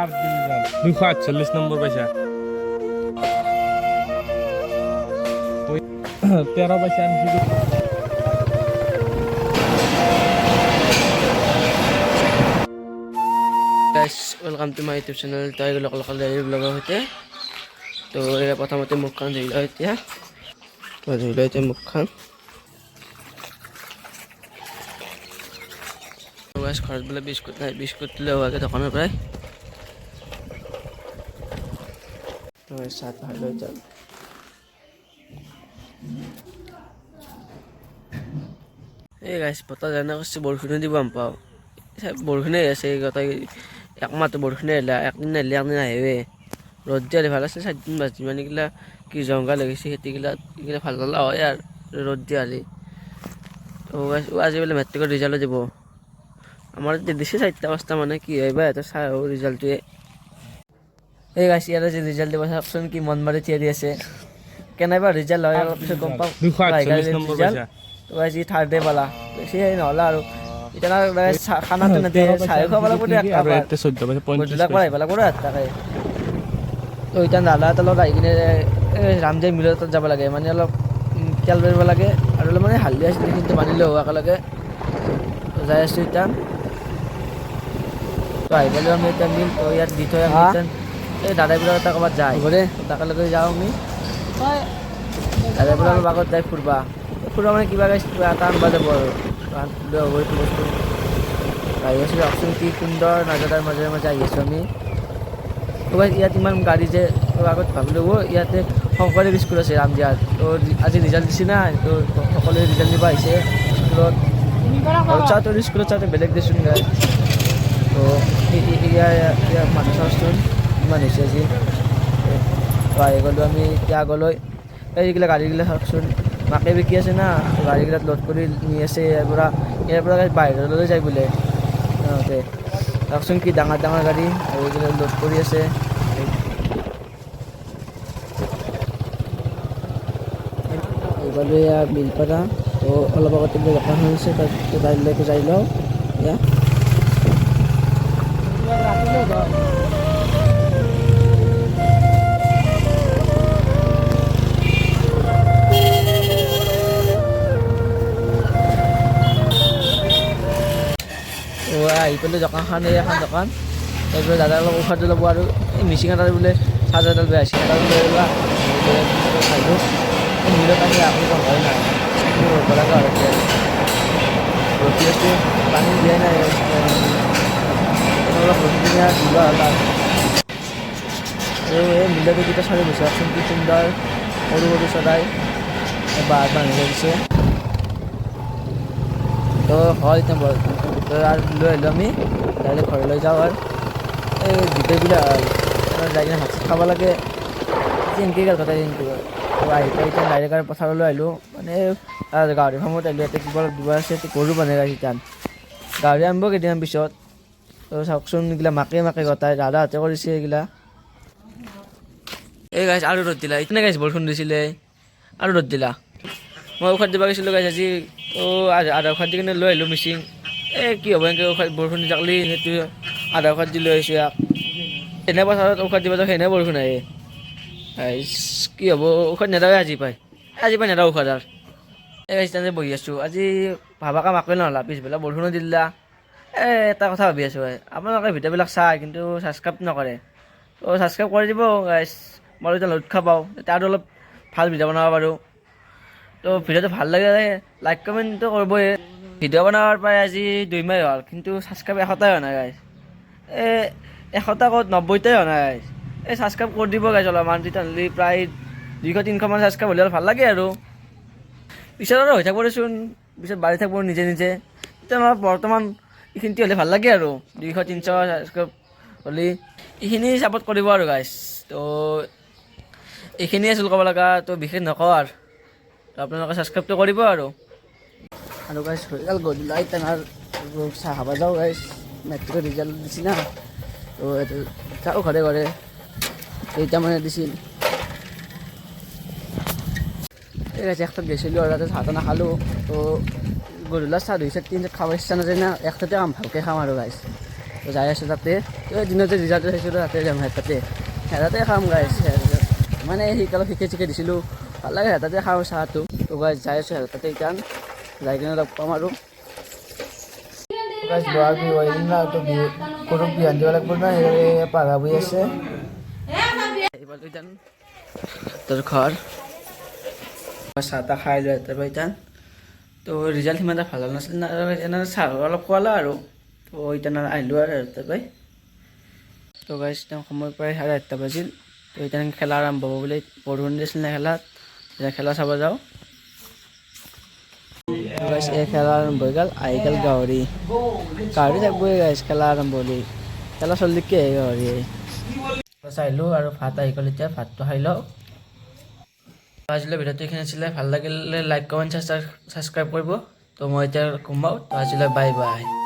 248 নম্বর পাইছা 13 পাইছা আমি guys, welcome to my YouTube channel. Tayo lokal daily vlog hote. To era প্রথমতে মুখখান ধুইলা এতিয়া তো ধুইলা এতিয়া মুখখান তো guys ঘৰত বলে বিস্কুট নাই বিস্কুট লৈ আগে দোকানৰ পৰাই তো সাত ভাই লৈ যাম এই guys পতা জানা কষ্ট বৰষুণ দিব আম পাও বৰষুণে আছে গতাই একমাত্ৰ বৰষুণে এলা একদিন নেলি একদিন আহিবে রোদ দিয়ে ভালো আছে 7 দিন 5 দিন মানে গিলা কি জঙ্গল লাগিছে খেতিগিলা এগুলা ভালো ভালো হয় আর রোদ দিয়ে আলি তো আজি বলে মেট্রিকের রেজাল্ট দিব আমার দেশে 4টা অবস্থা মানে কি হইবা এত সাও রেজাল্টে এই গাইস ইয়ার যে রেজাল্ট দিব অপশন কি মন মারে থিয়ারি আছে কেনাইবা রেজাল্ট হয় কিছু কম পাও 248 নম্বর পাইছা তো গাইস ই থার্ড ডে বালা বেশি না হলা আর এটা না খানা তো না দে ছায় খাওয়া পড়ে একটা আর এতে 14 পাইছা 35 লাখ পাই বালা করে টাকা তো ইটা নালা তলত আহি কিনে ৰামজাই মিলত যাব লাগে মানে অলপ তেল বেৰিব লাগে আৰু অলপ মানে হালধি আছিল কিন্তু বানিলে হোৱা একেলগে যাই আছোঁ এতিয়া তো আহি পেলাই আমি এতিয়া মিল তো ইয়াত দি থৈ আমি এতিয়া এই দাদাবিলাক এটা ক'ৰবাত যায় ঘৰে তাকে লৈ যাওঁ আমি দাদাবিলাক অলপ আগত যাই ফুৰবা মানে কিবা কিবা এটা আনবা যাব আৰু হ'ব এইটো বস্তু আহি আছোঁ অপশ্যন কি সুন্দৰ নাজাদাৰ মাজে মাজে আহি আছোঁ আমি ইয়াত ইমান গাড়ী যে আগত ভাবিলোঁ ইয়াতে শংকৰদেৱ স্কুল আছে ৰামদিয়াত তো আজি ৰিজাল্ট দিছে না তো সকলোৱে ৰিজাল্ট দিব আহিছে স্কুলত চাওঁতে স্কুলত চাওঁতে বেলেগ দেচোন গাই তো ইয়াৰ মানুহ চাওঁচোন ইমান হৈছে আজি তো আহি গ'লোঁ আমি এতিয়া আগলৈ এইগিলা গাড়ীগিলা চাওকচোন মাকে বিকি আছে না গাড়ীগিলাত লোড কৰি নি আছে ইয়াৰ পৰা বাহিৰলৈ যায় বোলে সিহঁতে চাওকচোন কি ডাঙৰ ডাঙৰ গাড়ী আৰু এইগিলা লোড কৰি আছে এইবাৰ এয়া বিলপাৰা তো অলপ আগতে দোকান হৈছে তাত গাড়ীলৈকে যাই লওঁ এয়া আহি পেলাই দোকানখন এই এখন দোকান তাৰপিছত দাদাৰ অলপ ঔষধ ল'ব আৰু এই মিচিং এটাৰ বোলে চাৰ্জাৰডাল বেয়া আছিল এটাও লৈ লোৱা খালোঁ মিলত আহি আপুনি হয় নাই ৰ'ব লগা হয় এতিয়া ৰখি আছোঁ পানী দিয়াই নাই অলপ ৰখি কিনে দিব হ'ল আৰু এই মিলত এইকেইটা চাৰি বছৰ চাওকচোন কি সুন্দৰ সৰু সৰু চৰাই বাঁহ বান্ধি দিছে তো হয় এতিয়া তো আৰ লৈ আহিলোঁ আমি ডাইৰেক্ট ঘৰলৈ যাওঁ আৰু এই গোটেইবিলাক যাই কিনে ভাত চাত খাব লাগে এনেকৈ গ'ল কথা কিন্তু তো আহি পাই এতিয়া ডাইৰেক্ট আৰু পথাৰলৈ আহিলোঁ মানে গাহৰি ফাৰ্মত আহিলোঁ ইয়াতে কিবা দিব আছে গৰু বনাই গাইছে তাত গাহৰি আনিব কেইদিনমান পিছত তো চাওকচোন এইগিলা মাকে গতাই দাদাহঁতে কৰিছে এইগিলা এই গাইছ আৰু ৰ'দ দিলা ইতনে গাইছ বৰষুণ দিছিলে আৰু ৰ'দ দিলা মই ঔষধ দিব গৈছিলোঁ গাইছ আজি আধা ঔষধ দি কিনে লৈ আহিলোঁ মিচিং কি হ'ব এনেকৈ ঔষধ বৰষুণ দি থাকলি সেইটো আধা ঔষধ দি লৈ আহিছোঁ ইয়াক এনে পথাৰত ঔষধ দিব যাওঁ সেনে বৰষুণ আহে কি হ'ব ঔষধ নেদাৱে আজি পাই নেদাওঁ ঔষধ আৰু এই গাইছ বহি আছোঁ আজি ভাবা কাম একোৱে নহ'লা পিছবেলা বৰষুণো দিলা এটা কথা ভাবি আছোঁ আপোনালোকে ভিডিঅ'বিলাক চায় কিন্তু ছাবস্ক্ৰাইব নকৰে তো ছাবস্ক্ৰাইব কৰি দিব গাইছ মই এতিয়া উৎসাহ পাওঁ এতিয়া আৰু অলপ ভাল ভিডিঅ' বনাব পাৰোঁ তো ভিডিঅ'টো ভাল লাগে লাইক কমেণ্টটো কৰিবই ভিডিঅ' বনাবৰ প্ৰায় আজি 2 মাহ হ'ল কিন্তু ছাবস্ক্ৰাইব 100টাই হোৱা নাই গাইছ 100টা ক'ত 90টাই হোৱা নাই গাইছ এই ছাবস্ক্ৰাইব কৰি দিব গাইছ অলপমান তেতিয়াহ'লে প্ৰায় 200-300 মান ছাবস্ক্ৰাইব হ'লে ভাল লাগে আৰু পিছত আৰু হৈ থাকিব দেচোন পিছত বাঢ়ি থাকিব নিজে এতিয়া অলপ বৰ্তমান এইখিনিতে হ'লে ভাল লাগে আৰু 200-300 ছাবস্ক্ৰাইব হ'লে এইখিনি ছাপোৰ্ট কৰিব আৰু গাইছ তো এইখিনিয়ে আছিল ক'ব লগা তো বিশেষ নকওঁ আৰু আপোনালোকে ছাবস্ক্ৰাইবটো কৰিব আৰু গাইছ হৈ গ'ল গধূলি টেঙাৰ চাহ খাব যাওঁ গাইছ মেট্ৰিকৰ ৰিজাল্ট দিছি না তো এইটো যাওঁ ঘৰে কেইটামানে দিছিল এই গাইছ একটাত গৈছিলোঁ আৰু তাতে চাহ নাখালোঁ তো গধূলা চাহ 2-3 খাব ইচ্ছা নাযায় না একটাতে ভালকৈ খাম আৰু গাইছ তো যাই আছোঁ তাতে তো দিনতে ৰিজাল্ট চাইছিলোঁ তাতে যাম তাতে তাতে খাম গাইছ মানে শিকালোঁ শিকাই দিছিলোঁ ভাল লাগে তাতে খাওঁ চাহটো তো গাইছ যাই আছোঁ তাতে এতিয়া যাই কিনে লগ পাম আৰু গাইজ লোৱাৰ বিহু আহিল না তো বিহু গৰুক বিহান দিব লাগিব না সেই পাঘা বৈ আছে এইবাৰ এতিয়া তোৰ ঘৰ চাহ তাহ খাই লৈ তাৰপৰা এতিয়া তো ৰিজাল্ট সিমান এটা ভাল নাছিল না এনে চাহ অলপ খোৱালা আৰু তো এতিয়া আহিলোঁ আৰু তাৰপৰাই তো গাইজ সময় প্ৰায় 8:30 বাজিল তো এতিয়া খেলা আৰম্ভ হ'ব বুলি বৰষুণ দিছিল না খেলাত এতিয়া খেলা চাব যাওঁ গাইজ এই খেলা আৰম্ভ হৈ গ'ল আহি গ'ল গাহৰি থাকবই গাইজ খেলা আৰম্ভ হ'লি খেলা চলিকে গাহৰি চাইলোঁ আৰু ভাত আহি গ'ল এতিয়া ভাতটো খাই লওঁ আজিলৈ ভিডিঅ'টো এইখিনি আছিলে ভাল লাগিলে লাইক কমেণ্ট ছাবস্ক্ৰাইব কৰিব তো মই এতিয়া কমাওঁ তো আজিলৈ বাই বাই